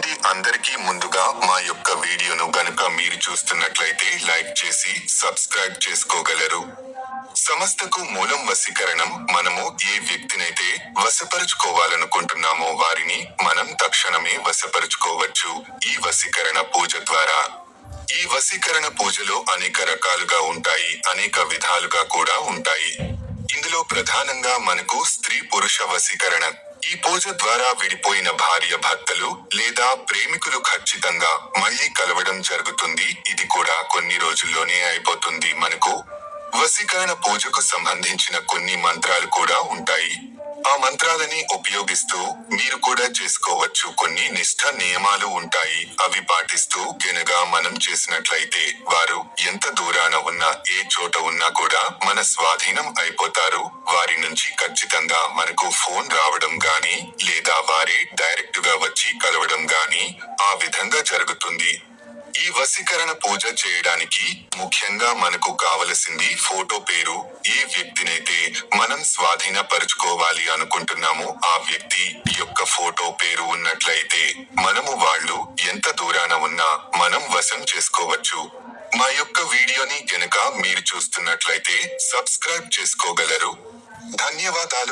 అందరికీ ముందుగా మా యొక్క వీడియోను గనుక మీరు చూస్తున్నట్లయితే లైక్ చేసి సబ్స్క్రైబ్ చేసుకోగలరు. సమస్తకు మూలం వశీకరణం. మనము ఏ వ్యక్తినైతే వశపరుచుకోవాలనుకుంటున్నామో వారిని మనం తక్షణమే వశపరుచుకోవచ్చు ఈ వశీకరణ పూజ ద్వారా. ఈ వశీకరణ పూజలో అనేక రకాలుగా ఉంటాయి, అనేక విధాలుగా కూడా ఉంటాయి. ఇందులో ప్రధానంగా మనకు స్త్రీ పురుష వశీకరణ. ఈ పూజ ద్వారా విడిపోయిన భార్య భర్తలు లేదా ప్రేమికులు ఖచ్చితంగా మళ్ళీ కలవడం జరుగుతుంది. ఇది కూడా కొన్ని రోజుల్లోనే అయిపోతుంది. మనకు వశీకరణ పూజకు సంబంధించిన కొన్ని మంత్రాలు కూడా ఉంటాయి. ఆ మంత్రాలని ఉపయోగిస్తూ మీరు కూడా చేసుకోవచ్చు. కొన్ని నిష్ఠ నియమాలు ఉంటాయి. అవి పాటిస్తూ గనక మనం చేసినట్లయితే వారు ఎంత దూరాన ఉన్నా, ఏ చోట ఉన్నా కూడా మన స్వాధీనం అయిపోతారు. వారి నుంచి ఖచ్చితంగా మనకు ఫోన్ రావడం గానీ, లేదా వారే డైరెక్టుగా వచ్చి కలవడం గానీ ఆ విధంగా జరుగుతుంది. ఈ వశీకరణ పూజ చేయడానికి ముఖ్యంగా మనకు కావలసింది ఫోటో పేరు. ఏ వ్యక్తినైతే మనం స్వాధీనపరుచుకోవాలి అనుకుంటున్నామో ఆ వ్యక్తి యొక్క ఫోటో పేరు ఉన్నట్లయితే మనము వాళ్ళు ఎంత దూరాన ఉన్నా మనం వశం చేసుకోవచ్చు. మా యొక్క వీడియోని గనక మీరు చూస్తున్నట్లయితే సబ్స్క్రైబ్ చేసుకోగలరు. ధన్యవాదాలు.